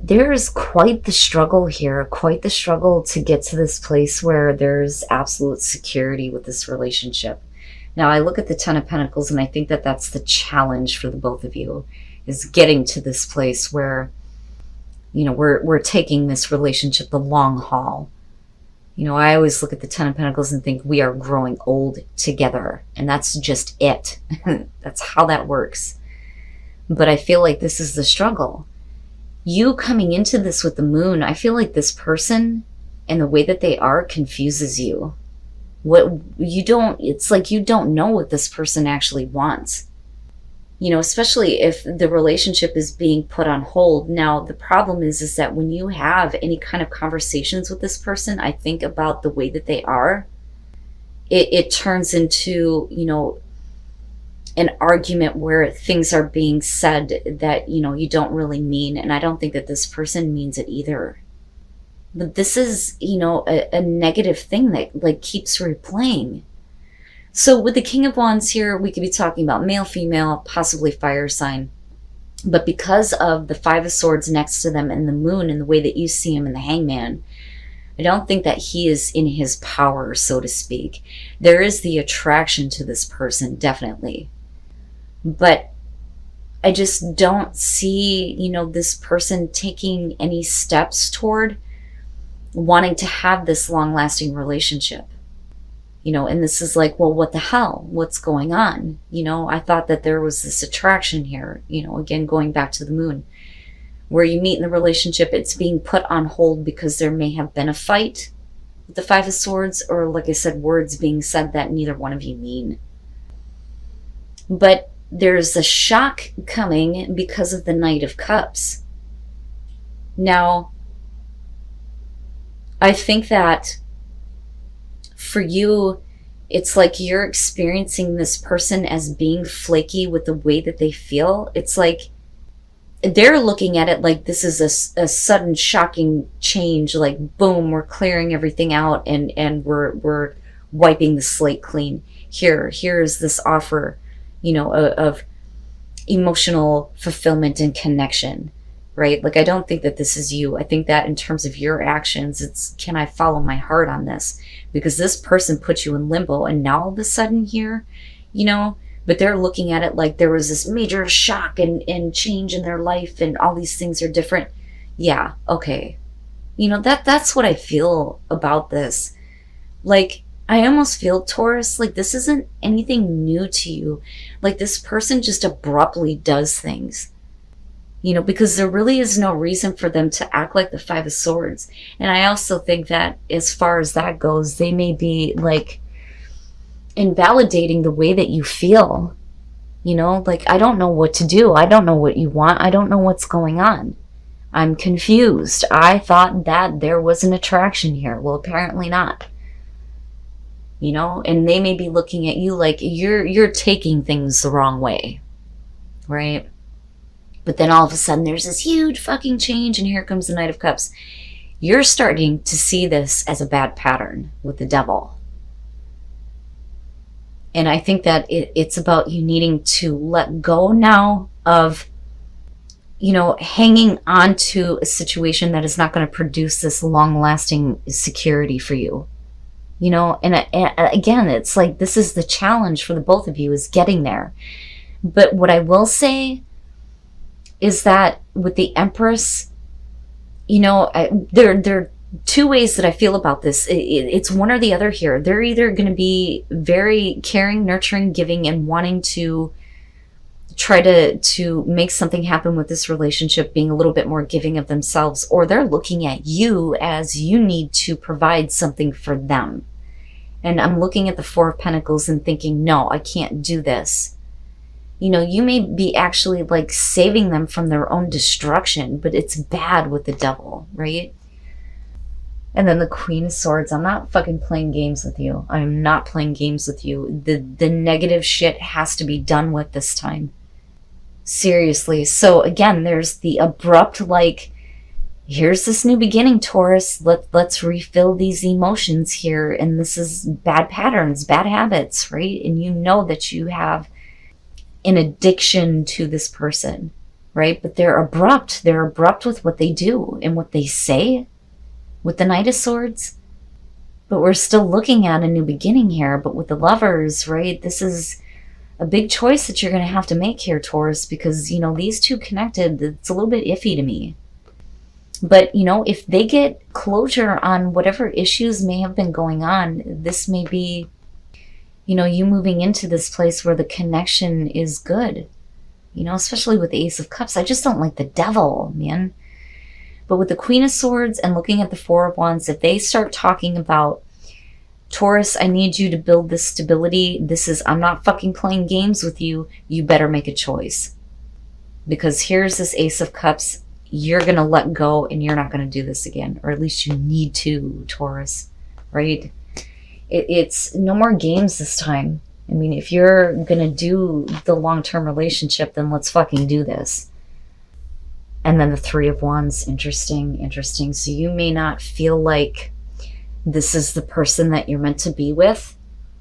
there's quite the struggle here, quite the struggle to get to this place where there's absolute security with this relationship. Now, I look at the Ten of Pentacles and I think that that's the challenge for the both of you, is getting to this place where, you know, we're taking this relationship the long haul. You know, I always look at the Ten of Pentacles and think we are growing old together, and that's just it. That's how that works. But I feel like this is the struggle. You coming into this with the Moon, I feel like this person and the way that they are confuses you. It's like you don't know what this person actually wants. You know, especially if the relationship is being put on hold. Now, the problem is that when you have any kind of conversations with this person, I think about the way that they are, it turns into, you know, an argument where things are being said that, you know, you don't really mean. And I don't think that this person means it either. But this is, you know, a negative thing that like keeps replaying. So with the King of Wands here, we could be talking about male, female, possibly fire sign. But because of the Five of Swords next to them and the Moon and the way that you see him in the Hangman, I don't think that he is in his power, so to speak. There is the attraction to this person, definitely. But I just don't see, you know, this person taking any steps toward wanting to have this long-lasting relationship. You know, and this is like, well, what the hell? What's going on? You know, I thought that there was this attraction here, you know, again, going back to the Moon, where you meet in the relationship, it's being put on hold because there may have been a fight with the Five of Swords, or like I said, words being said that neither one of you mean. But there's a shock coming because of the Knight of Cups. Now, I think that for you, it's like you're experiencing this person as being flaky with the way that they feel. It's like they're looking at it like this is a sudden shocking change, like boom, we're clearing everything out and we're wiping the slate clean. Here's this offer, you know, of emotional fulfillment and connection, right? Like, I don't think that this is you. I think that in terms of your actions, it's, can I follow my heart on this? Because this person put you in limbo, and now all of a sudden here, you know, but they're looking at it like there was this major shock and change in their life and all these things are different. Yeah, okay. You know, that's what I feel about this. Like, I almost feel, Taurus, like this isn't anything new to you. Like, this person just abruptly does things. You know, because there really is no reason for them to act like the Five of Swords. And I also think that as far as that goes, they may be like invalidating the way that you feel. You know, like, I don't know what to do. I don't know what you want. I don't know what's going on. I'm confused. I thought that there was an attraction here. Well, apparently not. You know, and they may be looking at you like you're taking things the wrong way, right? But then all of a sudden there's this huge fucking change, and here comes the Knight of Cups. You're starting to see this as a bad pattern with the Devil. And I think that it's about you needing to let go now of, you know, hanging on to a situation that is not going to produce this long-lasting security for you. You know, and again, it's like this is the challenge for the both of you, is getting there. But what I will say is that with the Empress, you know, there are two ways that I feel about this. It's one or the other here. They're either going to be very caring, nurturing, giving, and wanting to try to make something happen with this relationship, being a little bit more giving of themselves, or they're looking at you as you need to provide something for them. And I'm looking at the Four of Pentacles and thinking, no, I can't do this. You know, you may be actually like saving them from their own destruction, but it's bad with the Devil, right? And then the Queen of Swords. I'm not fucking playing games with you. I'm not playing games with you. The negative shit has to be done with this time. Seriously. So again, there's the abrupt, like, here's this new beginning, Taurus. Let's refill these emotions here. And this is bad patterns, bad habits, right? And you know that you have an addiction to this person, right? But they're abrupt. They're abrupt with what they do and what they say with the Knight of Swords. But we're still looking at a new beginning here. But with the Lovers, right, this is a big choice that you're going to have to make here, Taurus, because, you know, these two connected, it's a little bit iffy to me. But, you know, if they get closure on whatever issues may have been going on, this may be, you know, you moving into this place where the connection is good. You know, especially with the Ace of Cups. I just don't like the Devil, man. But with the Queen of Swords and looking at the Four of Wands, if they start talking about, Taurus, I need you to build this stability. This is, I'm not fucking playing games with you. You better make a choice. Because here's this Ace of Cups. You're going to let go and you're not going to do this again. Or at least you need to, Taurus. Right? It's no more games this time. I mean, if you're going to do the long-term relationship, then let's fucking do this. And then the Three of Wands. Interesting, interesting. So you may not feel like this is the person that you're meant to be with,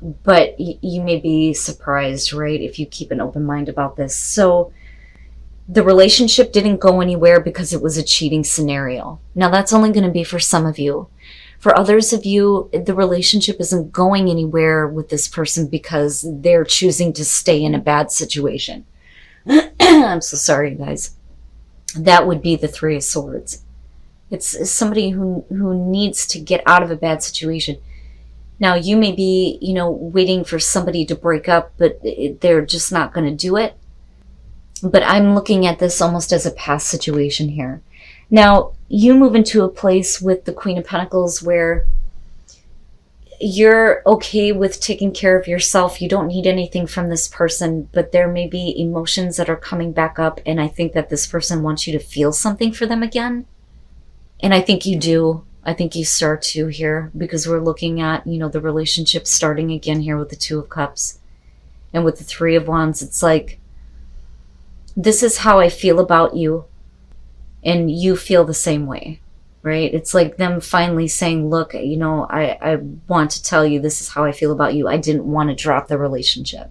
but you may be surprised, right, if you keep an open mind about this. So the relationship didn't go anywhere because it was a cheating scenario. Now, that's only going to be for some of you. For others of you, the relationship isn't going anywhere with this person because they're choosing to stay in a bad situation. I'm so sorry, guys. That would be the Three of Swords. It's somebody who needs to get out of a bad situation. Now, you may be, you know, waiting for somebody to break up, but they're just not going to do it. But I'm looking at this almost as a past situation here. Now, you move into a place with the Queen of Pentacles where you're okay with taking care of yourself. You don't need anything from this person, but there may be emotions that are coming back up. And I think that this person wants you to feel something for them again. And I think you do. I think you start to here because we're looking at, you know, the relationship starting again here with the Two of Cups. And with the Three of Wands, it's like, this is how I feel about you. And you feel the same way, right? It's like them finally saying, look, you know, I want to tell you this is how I feel about you. I didn't want to drop the relationship.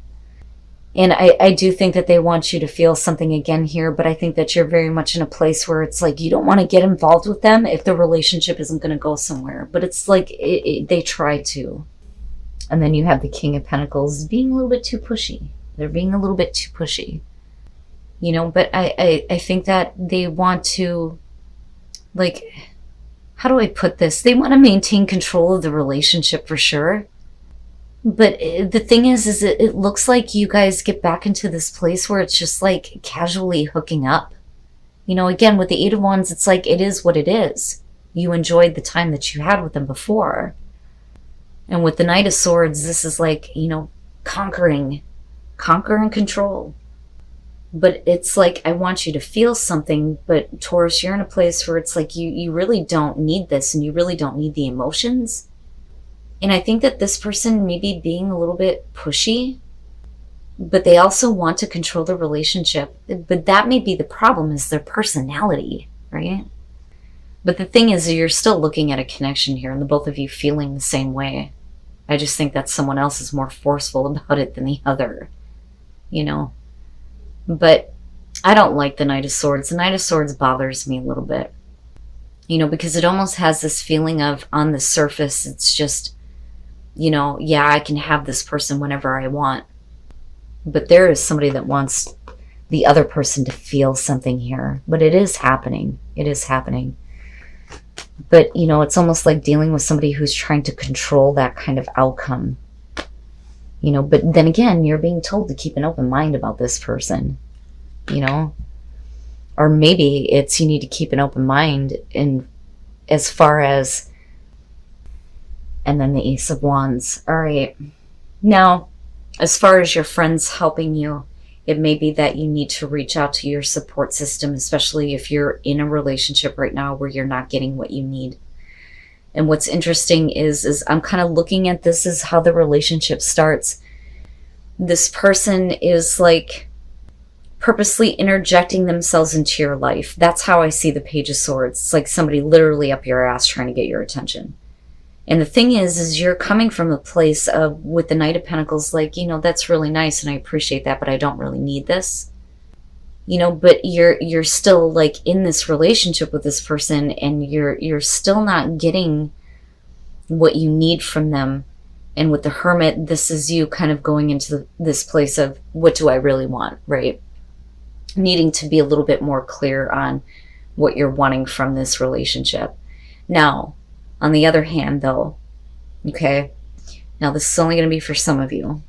And I do think that they want you to feel something again here, but I think that you're very much in a place where it's like you don't want to get involved with them if the relationship isn't going to go somewhere. But it's like they try to. And then you have the King of Pentacles being a little bit too pushy. They're being a little bit too pushy. You know, but I think that they want to, like, how do I put this? They want to maintain control of the relationship for sure. But the thing is it looks like you guys get back into this place where it's just like casually hooking up. You know, again, with the Eight of Wands, it's like it is what it is. You enjoyed the time that you had with them before. And with the Knight of Swords, this is like, you know, conquer and control. But it's like, I want you to feel something, but Taurus, you're in a place where it's like you really don't need this and you really don't need the emotions. And I think that this person may be being a little bit pushy, but they also want to control the relationship. But that may be the problem, is their personality, right? But the thing is, you're still looking at a connection here and the both of you feeling the same way. I just think that someone else is more forceful about it than the other, you know? But I don't like the Knight of Swords. The Knight of Swords bothers me a little bit, you know, because it almost has this feeling of, on the surface, it's just, you know, yeah, I can have this person whenever I want. But there is somebody that wants the other person to feel something here. But it is happening. It is happening. But, you know, it's almost like dealing with somebody who's trying to control that kind of outcome. You know, but then again, you're being told to keep an open mind about this person, you know? Or maybe it's you need to keep an open mind in as far as, and then the Ace of Wands. All right. Now, as far as your friends helping you, it may be that you need to reach out to your support system, especially if you're in a relationship right now where you're not getting what you need. And what's interesting is I'm kind of looking at this as how the relationship starts. This person is like purposely interjecting themselves into your life. That's how I see the Page of Swords. It's like somebody literally up your ass trying to get your attention. And the thing is you're coming from a place of, with the Knight of Pentacles, like, you know, that's really nice and I appreciate that, but I don't really need this. but you're still like in this relationship with this person, and you're still not getting what you need from them. And with the Hermit, this is you kind of going into this place of, what do I really want, right? Needing to be a little bit more clear on what you're wanting from this relationship. Now, on the other hand, though, okay, now this is only going to be for some of you.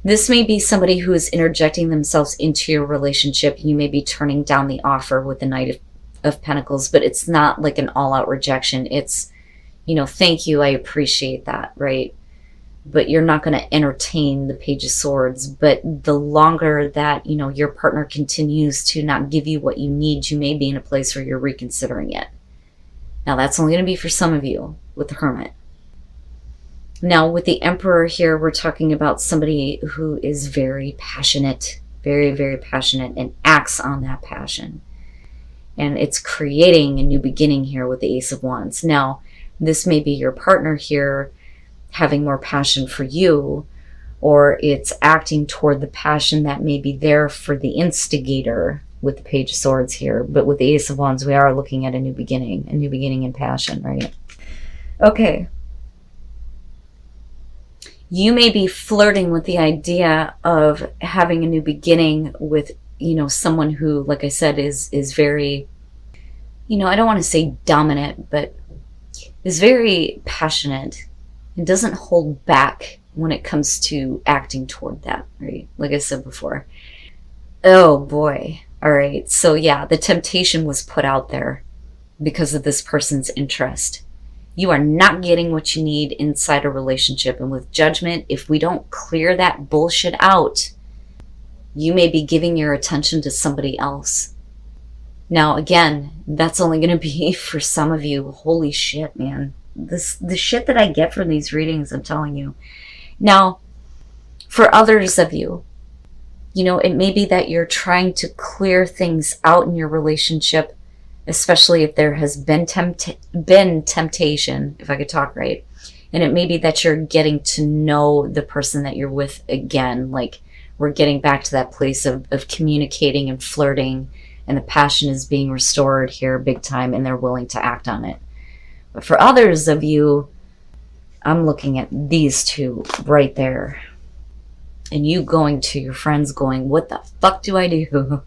This may be somebody who is interjecting themselves into your relationship. You may be turning down the offer with the Knight of Pentacles, but it's not like an all-out rejection. It's, thank you, I appreciate that, right? But you're not going to entertain the Page of Swords. But the longer that, your partner continues to not give you what you need, you may be in a place where you're reconsidering it. Now, that's only going to be for some of you with the Hermit. Now, with the Emperor here, we're talking about somebody who is very passionate, very, very passionate, and acts on that passion. And it's creating a new beginning here with the Ace of Wands. Now, this may be your partner here having more passion for you, or it's acting toward the passion that may be there for the instigator with the Page of Swords here. But with the Ace of Wands, we are looking at a new beginning in passion, right? Okay. You may be flirting with the idea of having a new beginning with, someone who, like I said, is very, I don't want to say dominant, but is very passionate and doesn't hold back when it comes to acting toward that, right? Like I said before. Oh boy. All right. So yeah, the temptation was put out there because of this person's interest. You are not getting what you need inside a relationship. And with Judgment, if we don't clear that bullshit out, you may be giving your attention to somebody else. Now, again, that's only going to be for some of you. Holy shit, man. The shit that I get from these readings, I'm telling you. Now, for others of you, it may be that you're trying to clear things out in your relationship, especially if there has been temptation, if I could talk right. And it may be that you're getting to know the person that you're with again. Like, we're getting back to that place of communicating and flirting, and the passion is being restored here big time, and they're willing to act on it. But for others of you, I'm looking at these two right there. And you going to your friends going, what the fuck do I do?